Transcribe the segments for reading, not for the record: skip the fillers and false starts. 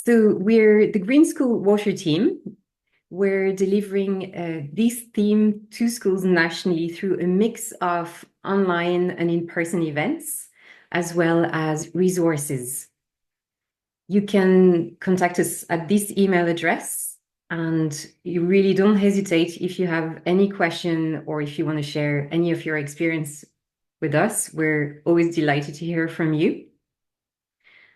So we're the Green School Water team. We're delivering this theme to schools nationally through a mix of online and in-person events, as well as resources. You can contact us at this email address, and you really don't hesitate if you have any question or if you want to share any of your experience with us. We're always delighted to hear from you.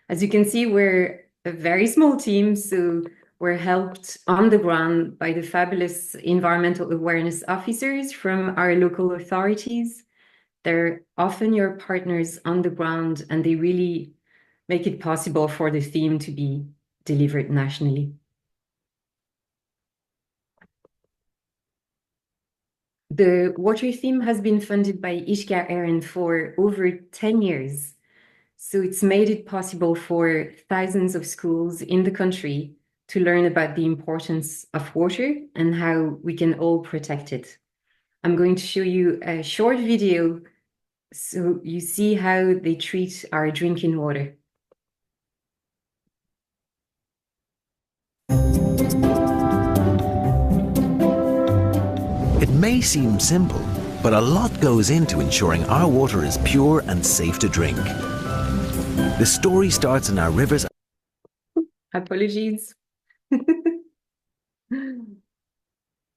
As you can see, we're a very small team, so we're helped on the ground by the fabulous environmental awareness officers from our local authorities. They're often your partners on the ground, and they really make it possible for the theme to be delivered nationally. The water theme has been funded by Ishka Aaron for over 10 years. So it's made it possible for thousands of schools in the country to learn about the importance of water and how we can all protect it. I'm going to show you a short video so you see how they treat our drinking water. It may seem simple, but a lot goes into ensuring our water is pure and safe to drink. The story starts in our rivers Apologies.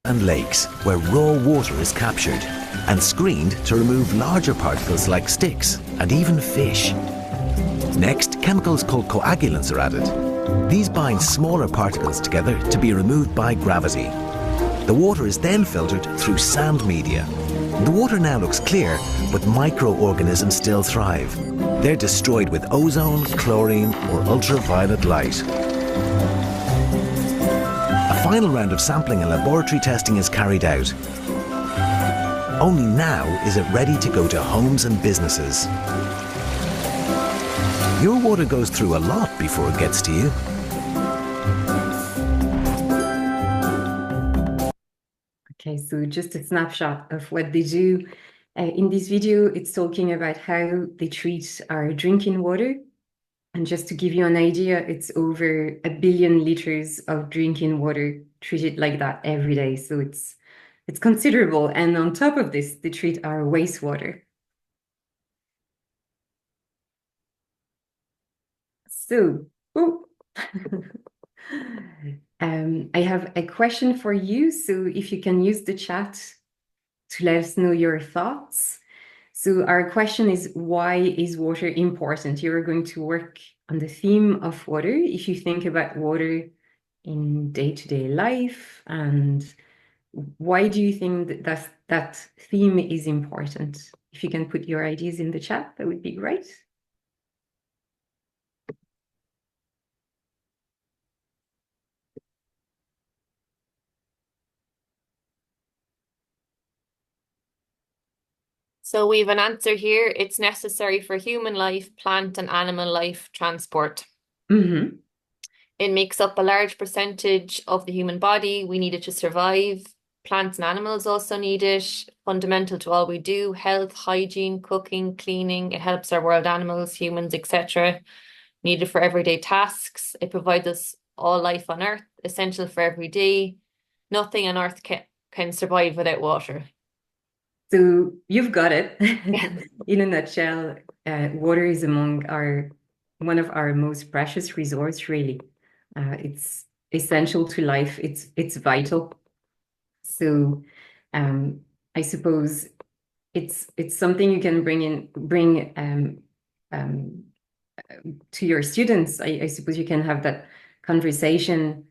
and lakes, where raw water is captured and screened to remove larger particles like sticks and even fish. Next, chemicals called coagulants are added. These bind smaller particles together to be removed by gravity. The water is then filtered through sand media. The water now looks clear, but microorganisms still thrive. They're destroyed with ozone, chlorine, or ultraviolet light. A final round of sampling and laboratory testing is carried out. Only now is it ready to go to homes and businesses. Your water goes through a lot before it gets to you. Okay, so just a snapshot of what they do. In this video, it's talking about how they treat our drinking water. And just to give you an idea, it's over 1 billion liters of drinking water treated like that every day. So it's considerable. And on top of this, they treat our wastewater. So, oh. I have a question for you. So if you can use the chat to let us know your thoughts. So our question is, why is water important? You're going to work on the theme of water. If you think about water in day-to-day life, and why do you think that theme is important? If you can put your ideas in the chat, that would be great. So we have an answer here. It's necessary for human life, plant and animal life transport. Mm-hmm. It makes up a large percentage of the human body. We need it to survive. Plants and animals also need it. Fundamental to all we do, health, hygiene, cooking, cleaning. It helps our world animals, humans, etc. Needed for everyday tasks. It provides us all life on Earth, essential for every day. Nothing on Earth can survive without water. So you've got it. In a nutshell, water is one of our most precious resources, really. It's essential to life. It's vital. So I suppose it's something you can bring to your students. I suppose you can have that conversation.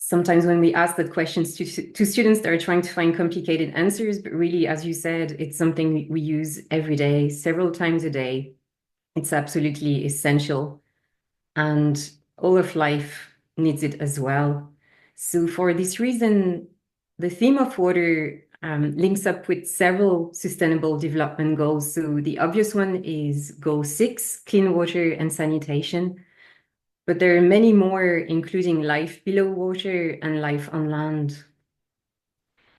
Sometimes when we ask that questions to students, they're trying to find complicated answers, but really, as you said, it's something we use every day, several times a day. It's absolutely essential, and all of life needs it as well. So for this reason, the theme of water links up with several sustainable development goals. So the obvious one is Goal 6, clean water and sanitation. But there are many more, including life below water and life on land.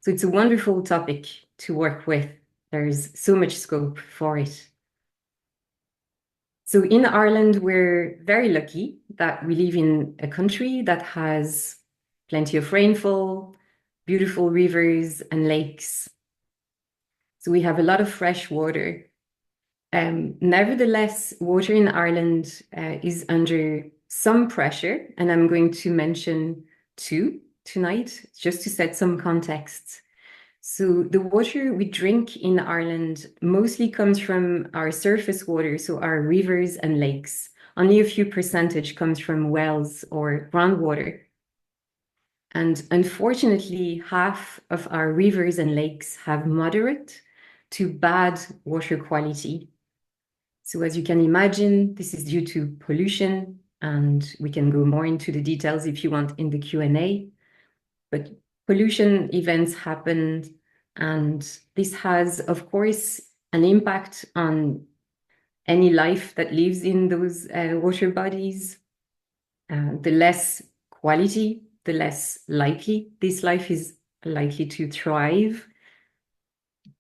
So it's a wonderful topic to work with. There's so much scope for it. So in Ireland, we're very lucky that we live in a country that has plenty of rainfall, beautiful rivers and lakes. So we have a lot of fresh water. Nevertheless, water in Ireland is under some pressure, and I'm going to mention two tonight, just to set some context. So the water we drink in Ireland mostly comes from our surface water, so our rivers and lakes. Only a few percentage comes from wells or groundwater. And unfortunately, half of our rivers and lakes have moderate to bad water quality. So as you can imagine, this is due to pollution, and we can go more into the details if you want in the Q&A. But pollution events happened, and this has, of course, an impact on any life that lives in those water bodies. The less quality, the less likely this life is likely to thrive.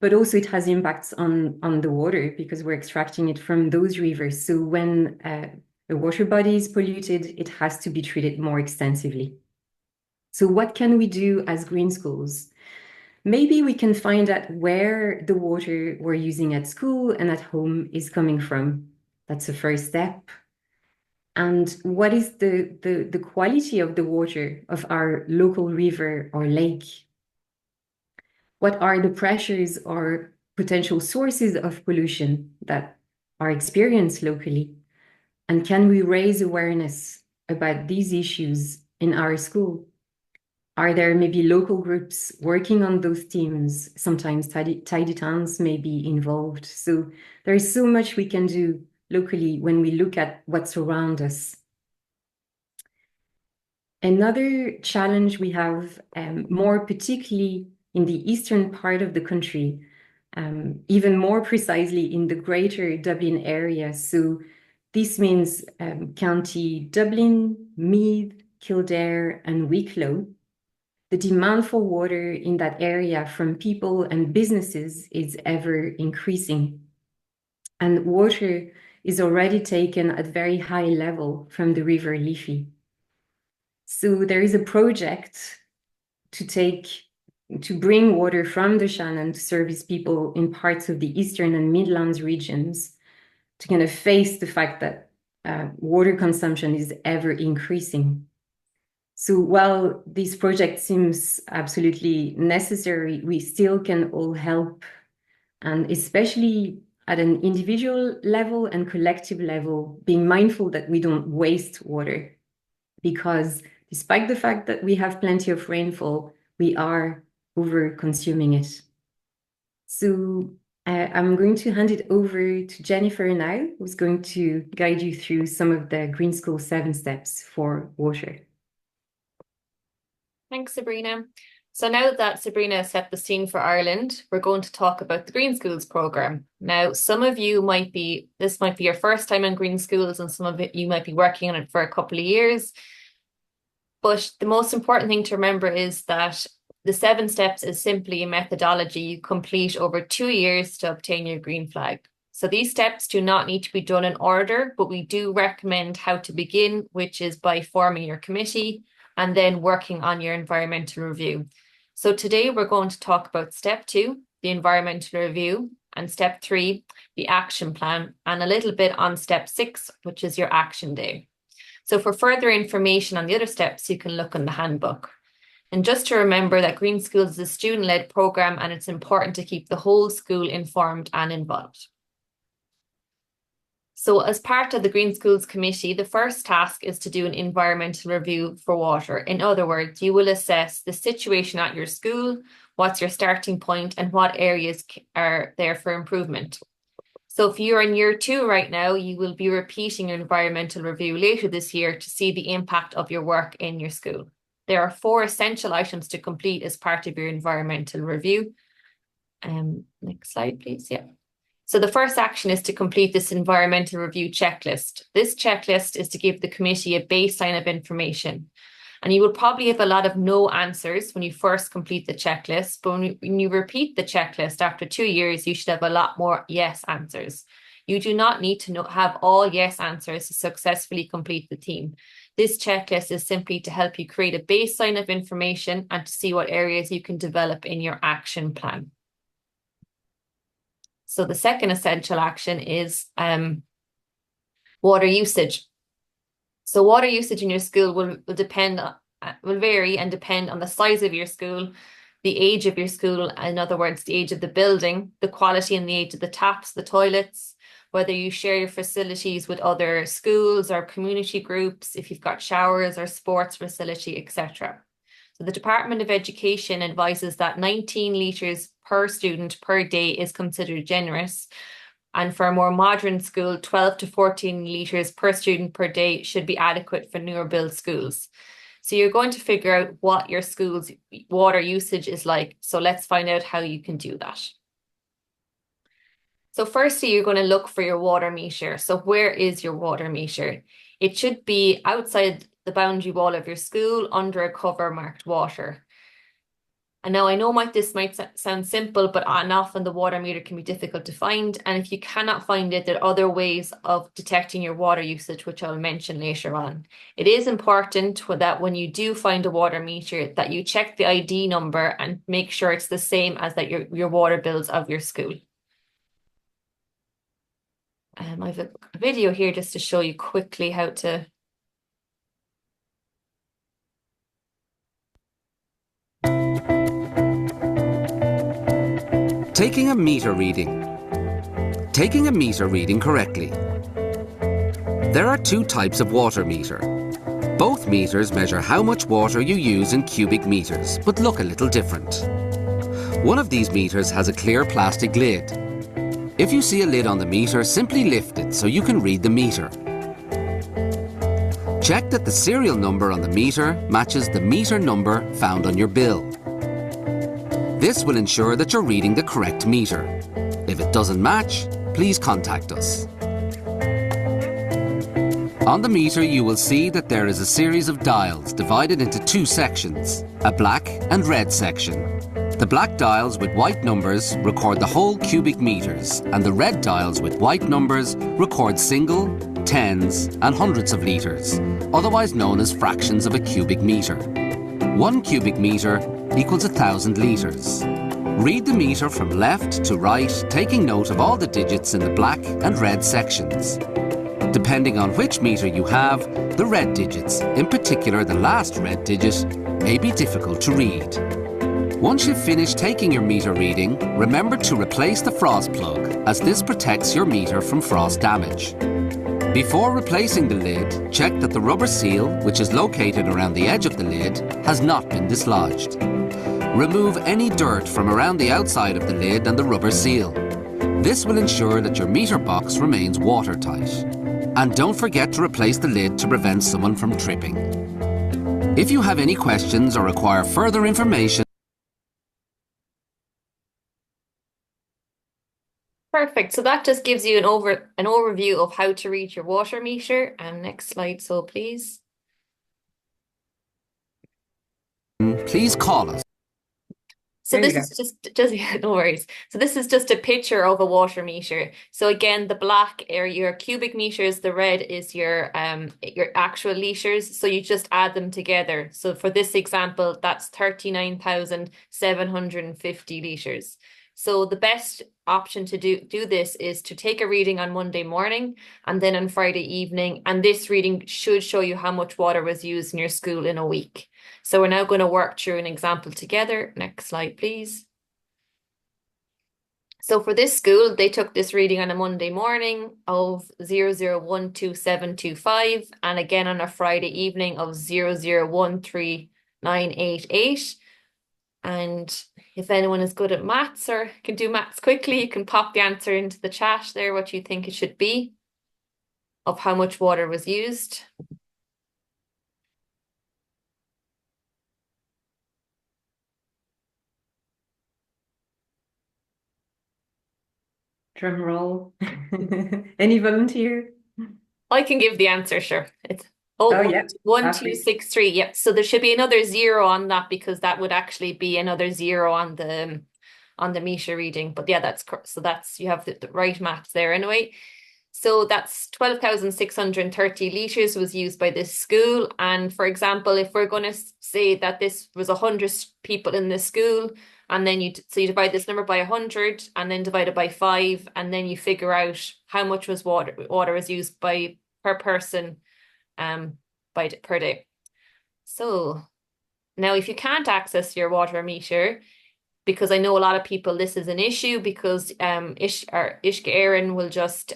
But also it has impacts on the water because we're extracting it from those rivers. So when a water body is polluted, it has to be treated more extensively. So what can we do as green schools? Maybe we can find out where the water we're using at school and at home is coming from. That's the first step. And what is the quality of the water of our local river or lake? What are the pressures or potential sources of pollution that are experienced locally? And can we raise awareness about these issues in our school? Are there maybe local groups working on those themes? Sometimes tidy towns may be involved. So there is so much we can do locally when we look at what's around us. Another challenge we have, more particularly in the eastern part of the country, even more precisely in the greater Dublin area. So this means County Dublin, Meath, Kildare, and Wicklow. The demand for water in that area from people and businesses is ever increasing. And water is already taken at very high level from the River Liffey. So there is a project to bring water from the Shannon to service people in parts of the Eastern and Midlands regions to kind of face the fact that water consumption is ever increasing. So while this project seems absolutely necessary, we still can all help, and especially at an individual level and collective level, being mindful that we don't waste water, because despite the fact that we have plenty of rainfall, we are over consuming it. So I'm going to hand it over to Jennifer now, who's going to guide you through some of the Green School 7 steps for water. Thanks, Sabrina. So now that Sabrina has set the scene for Ireland, we're going to talk about the Green Schools programme. Now, some of you this might be your first time in Green Schools, and some of you might be working on it for a couple of years. But the most important thing to remember is that the 7 steps is simply a methodology you complete over 2 years to obtain your green flag. So these steps do not need to be done in order, but we do recommend how to begin, which is by forming your committee and then working on your environmental review. So today we're going to talk about step 2, the environmental review, and step 3, the action plan, and a little bit on step 6, which is your action day. So for further information on the other steps, you can look in the handbook. And just to remember that Green Schools is a student-led programme, and it's important to keep the whole school informed and involved. So as part of the Green Schools Committee, the first task is to do an environmental review for water. In other words, you will assess the situation at your school, what's your starting point, and what areas are there for improvement. So if you're in year 2 right now, you will be repeating your environmental review later this year to see the impact of your work in your school. There are 4 essential items to complete as part of your environmental review. Next slide, please. Yeah. So the first action is to complete this environmental review checklist. This checklist is to give the committee a baseline of information. And you will probably have a lot of no answers when you first complete the checklist, but when you repeat the checklist after 2 years, you should have a lot more yes answers. You do not need to have all yes answers to successfully complete the theme. This checklist is simply to help you create a baseline of information and to see what areas you can develop in your action plan. So the second essential action is water usage. So water usage in your school will vary and depend on the size of your school, the age of your school, in other words, the age of the building, the quality and the age of the taps, the toilets, whether you share your facilities with other schools or community groups, if you've got showers or sports facility, etc. So the Department of Education advises that 19 litres per student per day is considered generous. And for a more modern school, 12 to 14 litres per student per day should be adequate for newer build schools. So you're going to figure out what your school's water usage is like. So let's find out how you can do that. So firstly, you're going to look for your water meter. So where is your water meter? It should be outside the boundary wall of your school under a cover marked water. And now I know this might sound simple, but often the water meter can be difficult to find. And if you cannot find it, there are other ways of detecting your water usage, which I'll mention later on. It is important that when you do find a water meter, that you check the ID number and make sure it's the same as that your water bills of your school. I have a video here just to show you quickly how to. Taking a meter reading. Taking a meter reading correctly. There are two types of water meter. Both meters measure how much water you use in cubic meters, but look a little different. One of these meters has a clear plastic lid. If you see a lid on the meter, simply lift it so you can read the meter. Check that the serial number on the meter matches the meter number found on your bill. This will ensure that you're reading the correct meter. If it doesn't match, please contact us. On the meter, you will see that there is a series of dials divided into two sections, a black and red section. The black dials with white numbers record the whole cubic meters, and the red dials with white numbers record single, tens, and hundreds of litres, otherwise known as fractions of a cubic meter. 1 cubic meter equals 1,000 litres. Read the meter from left to right, taking note of all the digits in the black and red sections. Depending on which meter you have, the red digits, in particular the last red digit, may be difficult to read. Once you've finished taking your meter reading, remember to replace the frost plug, as this protects your meter from frost damage. Before replacing the lid, check that the rubber seal, which is located around the edge of the lid, has not been dislodged. Remove any dirt from around the outside of the lid and the rubber seal. This will ensure that your meter box remains watertight. And don't forget to replace the lid to prevent someone from tripping. If you have any questions or require further information, Perfect. So that just gives you an overview of how to read your water meter. Next slide, so please. please call us. So There you this is just no worries. So this is just a picture of a water meter. So again, the black are your cubic meters, the red is your actual liters. So you just add them together. So for this example, that's 39,750 liters. So the best option to do this is to take a reading on Monday morning and then on Friday evening. And this reading should show you how much water was used in your school in a week. So we're now going to work through an example together. Next slide, please. So for this school, they took this reading on a Monday morning of 0012.725 and again on a Friday evening of 0013.988. And if anyone is good at maths or can do maths quickly, you can pop the answer into the chat there, what you think it should be of how much water was used. Drum roll. Any volunteer? I can give the answer, sure. It's Yeah. 1263. Yep. So there should be another 0 on that because that would actually be another 0 on the meter reading. But yeah, that's you have the right maths there anyway. So that's 12,630 litres was used by this school. And for example, if we're going to say that this was 100 people in this school, and then you divide this number by 100 and then divide it by 5, and then you figure out how much was water was used by per person per day. So now if you can't access your water meter, because I know a lot of people this is an issue, because Uisce Éireann will just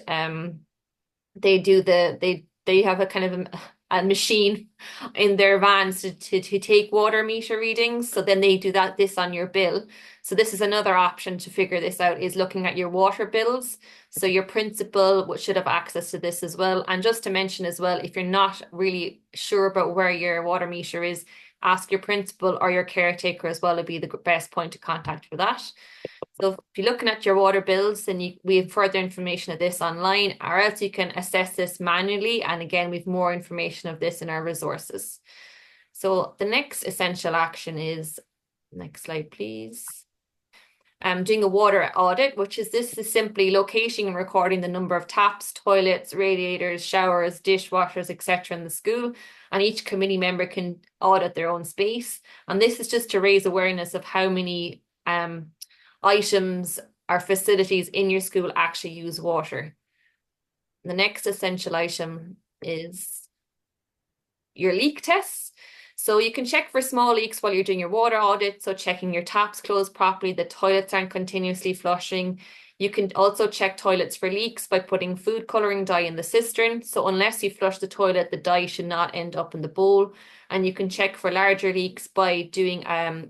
they have a kind of a machine in their vans to take water meter readings. So then they do this on your bill. So this is another option to figure this out, is looking at your water bills. So your principal should have access to this as well. And just to mention as well, if you're not really sure about where your water meter is, ask your principal or your caretaker as well, would be the best point of contact for that. So if you're looking at your water bills, then we have further information of this online, or else you can assess this manually. And again, we've more information of this in our resources. So the next essential action is, next slide, please. Doing a water audit, which is simply locating and recording the number of taps, toilets, radiators, showers, dishwashers, etc. in the school. And each committee member can audit their own space. And this is just to raise awareness of how many items or facilities in your school actually use water. The next essential item is your leak tests. So you can check for small leaks while you're doing your water audit. So checking your taps closed properly, the toilets aren't continuously flushing. You can also check toilets for leaks by putting food coloring dye in the cistern. So unless you flush the toilet, the dye should not end up in the bowl. And you can check for larger leaks by doing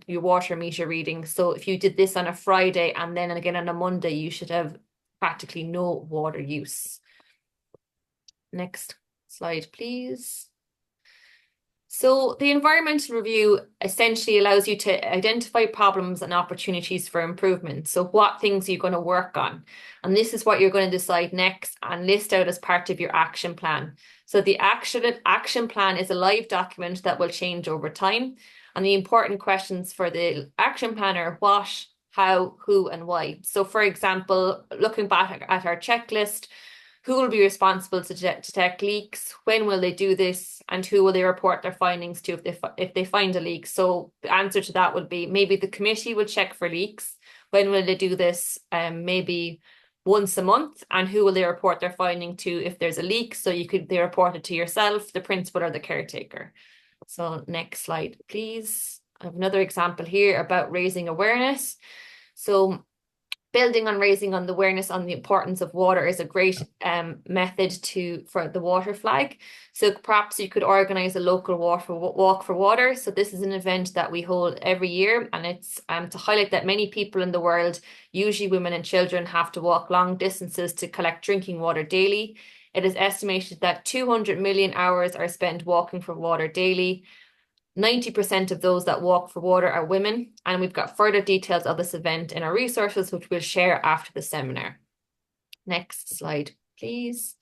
your water meter reading. So if you did this on a Friday and then again on a Monday, you should have practically no water use. Next slide, please. So the environmental review essentially allows you to identify problems and opportunities for improvement. So what things are you going to work on? And this is what you're going to decide next and list out as part of your action plan. So the action plan is a live document that will change over time. And the important questions for the action plan are what, how, who, and why. So for example, looking back at our checklist, who will be responsible to detect leaks? When will they do this? And who will they report their findings to if they find a leak? So the answer to that would be maybe the committee will check for leaks. When will they do this? Maybe once a month. And who will they report their finding to if there's a leak? So they report it to yourself, the principal, or the caretaker. So next slide, please. I have another example here about raising awareness. So building on raising on the awareness on the importance of water is a great method for the water flag. So perhaps you could organize a local walk for water. So this is an event that we hold every year, and it's to highlight that many people in the world, usually women and children, have to walk long distances to collect drinking water daily. It is estimated that 200 million hours are spent walking for water daily. 90% of those that walk for water are women, and we've got further details of this event in our resources, which we'll share after the seminar. Next slide, please.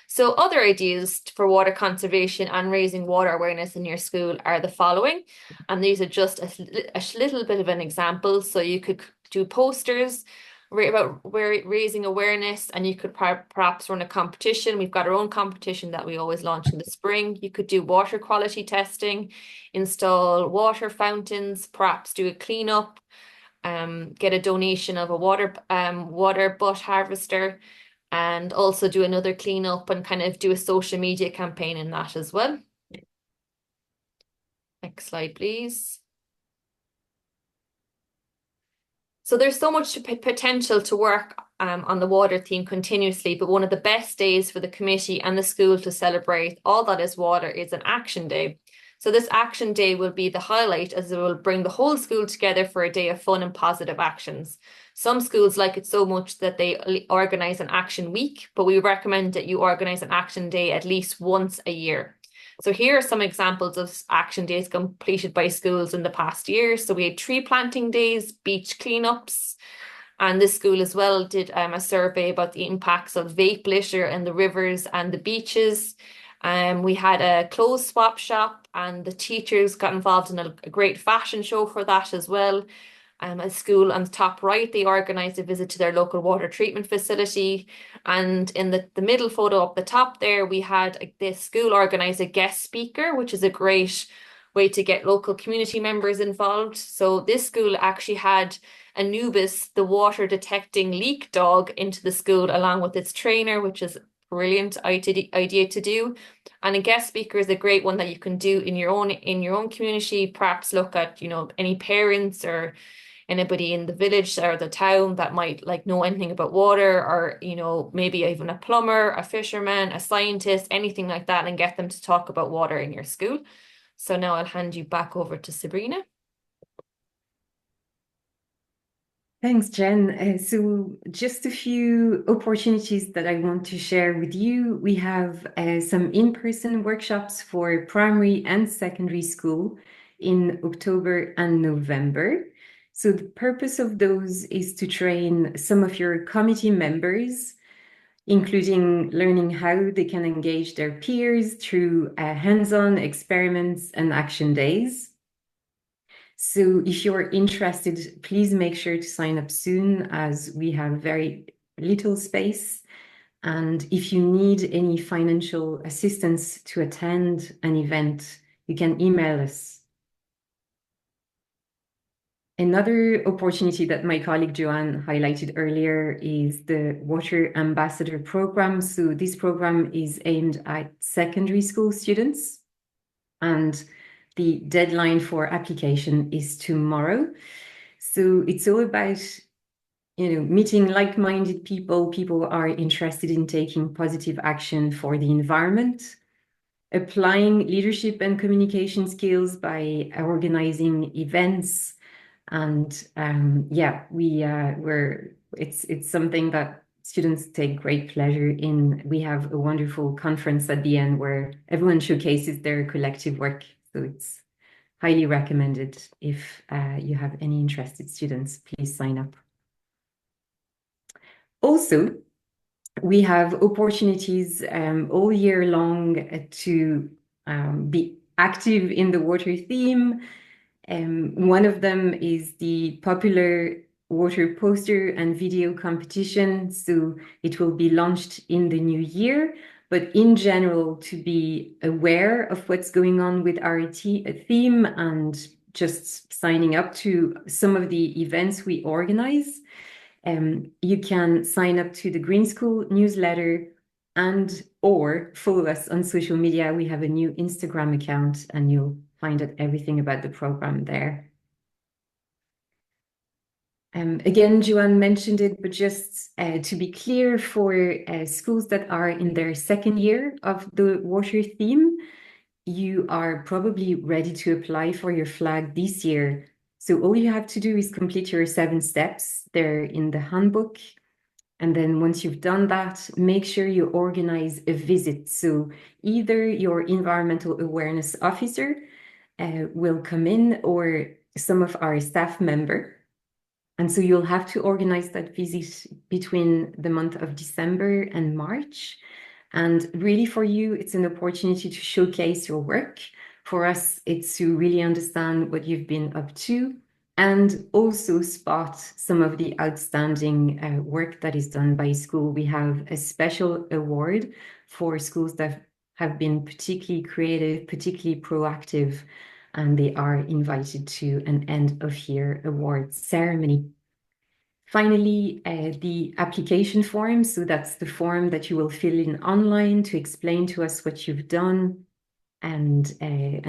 So other ideas for water conservation and raising water awareness in your school are the following, and these are just a little bit of an example. So you could do posters about raising awareness, and you could perhaps run a competition. We've got our own competition that we always launch in the spring. You could do water quality testing, install water fountains, perhaps do a cleanup, get a donation of a water butt harvester, and also do another cleanup and kind of do a social media campaign in that as well. Next slide, please. So there's so much potential to work on the water theme continuously, but one of the best days for the committee and the school to celebrate all that is water is an action day. So this action day will be the highlight, as it will bring the whole school together for a day of fun and positive actions. Some schools like it so much that they organise an action week, but we recommend that you organise an action day at least once a year. So here are some examples of action days completed by schools in the past year. So we had tree planting days, beach cleanups, and this school as well did a survey about the impacts of vape litter in the rivers and the beaches. We had a clothes swap shop, and the teachers got involved in a great fashion show for that as well. A school on the top right, they organised a visit to their local water treatment facility. And in the middle photo up the top there, we had this school organised a guest speaker, which is a great way to get local community members involved. So this school actually had Anubis, the water detecting leak dog, into the school along with its trainer, which is a brilliant idea to do. And a guest speaker is a great one that you can do in your own community. Perhaps look at, any parents or anybody in the village or the town that might know anything about water, or maybe even a plumber, a fisherman, a scientist, anything like that, and get them to talk about water in your school. So now I'll hand you back over to Sabrina. Thanks, Jen. So just a few opportunities that I want to share with you. We have some in-person workshops for primary and secondary school in October and November. So the purpose of those is to train some of your committee members, including learning how they can engage their peers through hands-on experiments and action days. So if you're interested, please make sure to sign up soon, as we have very little space. And if you need any financial assistance to attend an event, you can email us. Another opportunity that my colleague Joanne highlighted earlier is the Water Ambassador Program. So this program is aimed at secondary school students, and the deadline for application is tomorrow. So it's all about, meeting like-minded people who are interested in taking positive action for the environment, applying leadership and communication skills by organizing events. And it's something that students take great pleasure in. We have a wonderful conference at the end where everyone showcases their collective work. So it's highly recommended. If you have any interested students, please sign up. Also, we have opportunities all year long to be active in the water theme. One of them is the popular water poster and video competition. So it will be launched in the new year. But in general, to be aware of what's going on with our theme and just signing up to some of the events we organize, you can sign up to the Green School newsletter or follow us on social media. We have a new Instagram account, and you'll find out everything about the program there. Again, Joanne mentioned it, but just to be clear, for schools that are in their second year of the water theme, you are probably ready to apply for your flag this year. So all you have to do is complete your 7 steps. They're in the handbook. And then once you've done that, make sure you organize a visit. So either your environmental awareness officer will come in, or some of our staff member. And so you'll have to organize that visit between the month of December and March. And really for you, it's an opportunity to showcase your work. For us, it's to really understand what you've been up to, and also spot some of the outstanding work that is done by school. We have a special award for schools that have been particularly creative, particularly proactive, and they are invited to an end of year awards ceremony. Finally, the application form. So that's the form that you will fill in online to explain to us what you've done, and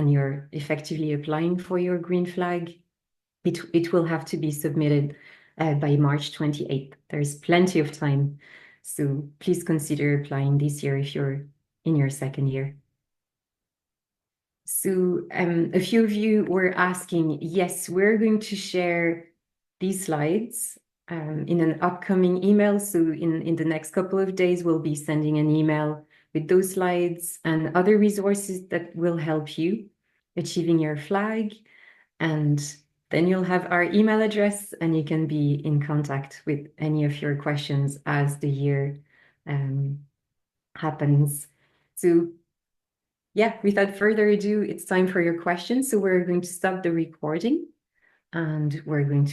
you're effectively applying for your green flag. It will have to be submitted by March 28th. There's plenty of time. So please consider applying this year if you're in your second year. So a few of you were asking, yes, we're going to share these slides in an upcoming email. So in the next couple of days, we'll be sending an email with those slides and other resources that will help you achieving your flag. And then you'll have our email address, and you can be in contact with any of your questions as the year happens. So yeah, without further ado, it's time for your questions. So we're going to stop the recording, and we're going to